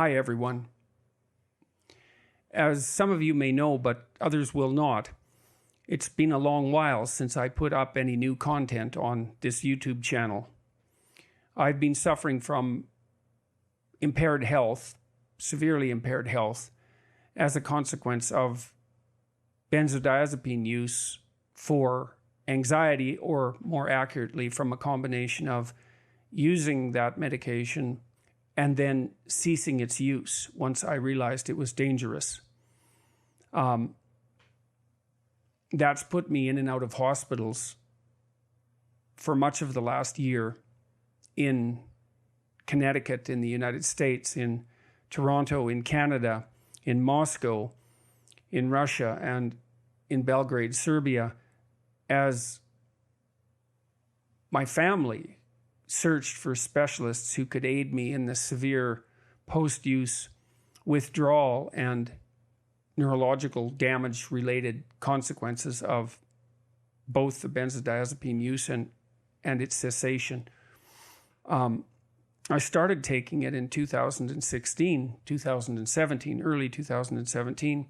Hi, everyone. As some of you may know, but others will not, it's been a long while since I put up any new content on this YouTube channel. I've been suffering from impaired health, severely impaired health, as a consequence of benzodiazepine use for anxiety, or more accurately, from a combination of using that medication and then ceasing its use once I realized it was dangerous. That's put me in and out of hospitals for much of the last year in Connecticut, in the United States, in Toronto, in Canada, in Moscow, in Russia, and in Belgrade, Serbia, as my family searched for specialists who could aid me in the severe post-use withdrawal and neurological damage related consequences of both the benzodiazepine use and its cessation. I started taking it in 2017, early 2017,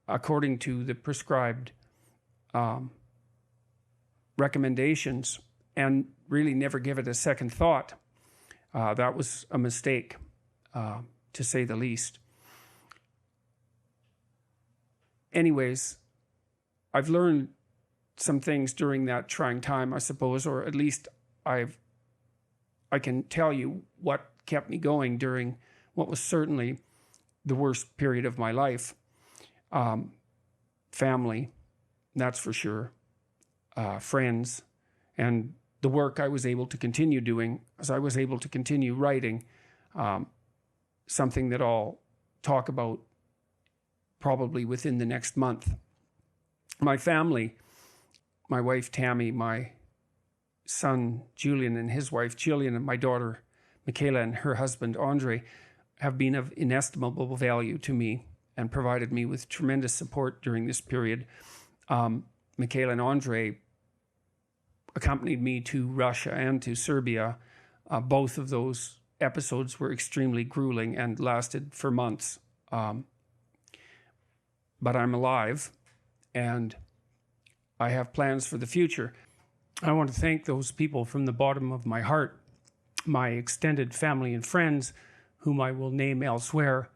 according to the prescribed recommendations, and really never give it a second thought. That was a mistake, to say the least. Anyways, I've learned some things during that trying time, I suppose, or at least I can tell you what kept me going during what was certainly the worst period of my life. Family, that's for sure. Friends, and the work I was able to continue doing as I was able to continue writing, something that I'll talk about probably within the next month. My family, my wife Tammy, my son Julian and his wife Jillian, and my daughter Michaela and her husband Andre, have been of inestimable value to me and provided me with tremendous support during this period. Michaela and Andre accompanied me to Russia and to Serbia. Both of those episodes were extremely grueling and lasted for months. But I'm alive, and I have plans for the future. I want to thank those people from the bottom of my heart, my extended family and friends, whom I will name elsewhere,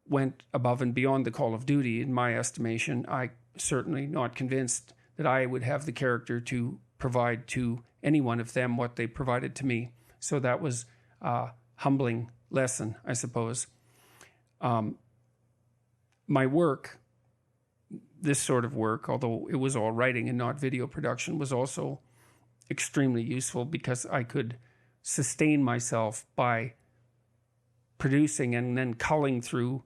went above and beyond the call of duty. In my estimation, I'm certainly not convinced that I would have the character to provide to any one of them what they provided to me. So that was a humbling lesson, I suppose. My work, this sort of work, although it was all writing and not video production, was also extremely useful because I could sustain myself by producing and then culling through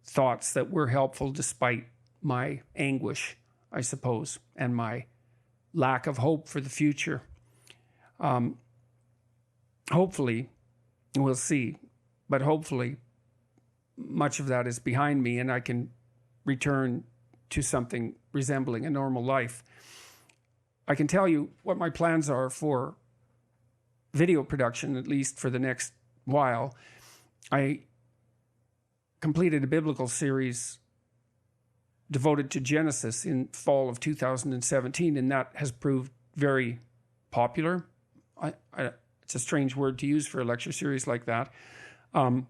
thoughts that were helpful despite my anguish, I suppose, and my lack of hope for the future. Hopefully, we'll see, but hopefully much of that is behind me and I can return to something resembling a normal life. I can tell you what my plans are for video production, at least for the next while. I completed a biblical series devoted to Genesis in fall of 2017, and that has proved very popular. It's a strange word to use for a lecture series like that. I'm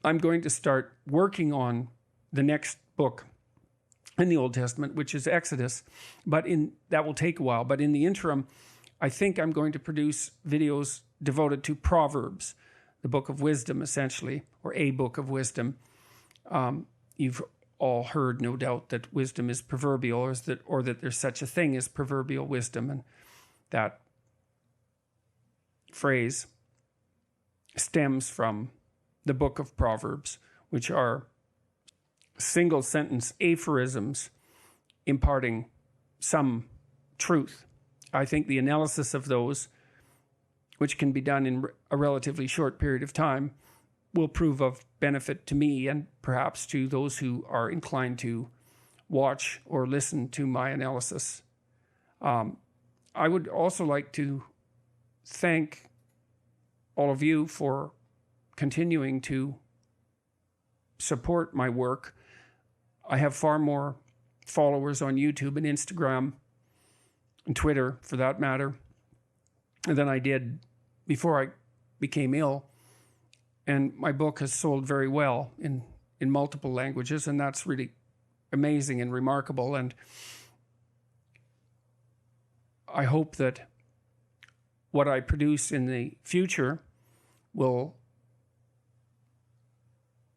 going to start working on the next book in the Old Testament, which is Exodus, but that will take a while. But in the interim, I think I'm going to produce videos devoted to Proverbs, the book of wisdom, essentially, or a book of wisdom. You've all heard, no doubt, that wisdom is proverbial, or that there's such a thing as proverbial wisdom, and that phrase stems from the book of Proverbs, which are single sentence aphorisms imparting some truth. I think the analysis of those, which can be done in a relatively short period of time, will prove of benefit to me and perhaps to those who are inclined to watch or listen to my analysis. I would also like to thank all of you for continuing to support my work. I have far more followers on YouTube and Instagram and Twitter, for that matter, than I did before I became ill. And my book has sold very well in multiple languages, and that's really amazing and remarkable. And I hope that what I produce in the future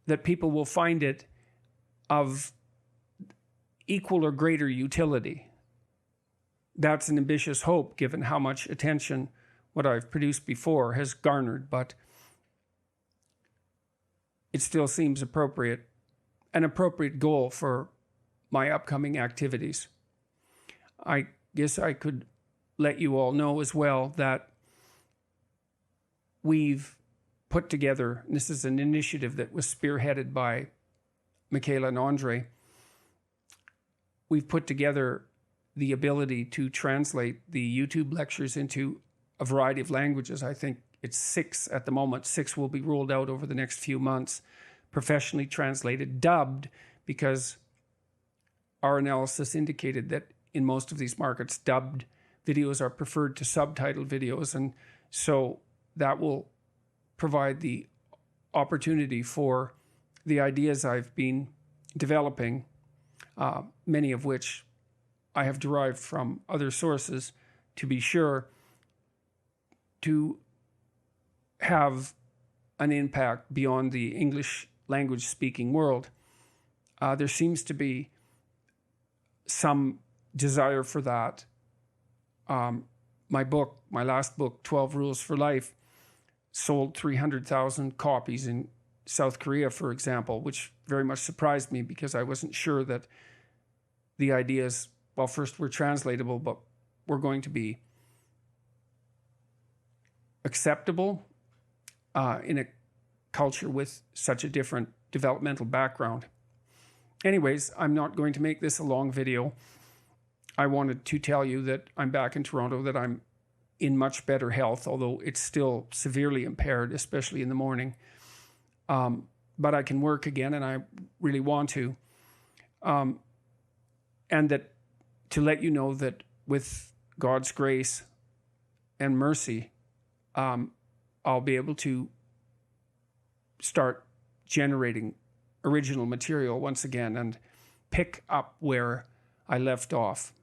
that people will find it of equal or greater utility. That's an ambitious hope, given how much attention what I've produced before has garnered, but it still seems appropriate, an appropriate goal for my upcoming activities. I guess I could let you all know as well that we've put together, and this is an initiative that was spearheaded by Michaela and Andre, we've put together the ability to translate the YouTube lectures into a variety of languages. I think it's 6 at the moment. 6 will be rolled out over the next few months, professionally translated, dubbed, because our analysis indicated that in most of these markets, dubbed videos are preferred to subtitled videos. And so that will provide the opportunity for the ideas I've been developing, many of which I have derived from other sources, to be sure, to have an impact beyond the English language speaking world. There seems to be some desire for that. My last book, 12 Rules for Life, sold 300,000 copies in South Korea, for example, which very much surprised me because I wasn't sure that the ideas, well, first were translatable, but were going to be acceptable in a culture with such a different developmental background. Anyways, I'm not going to make this a long video. I wanted to tell you that I'm back in Toronto, that I'm in much better health, although it's still severely impaired, especially in the morning. But I can work again, and I really want to. And that to let you know that with God's grace and mercy, I'll be able to start generating original material once again and pick up where I left off.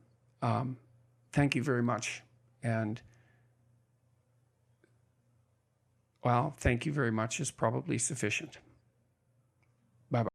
Thank you very much. And well, thank you very much is probably sufficient.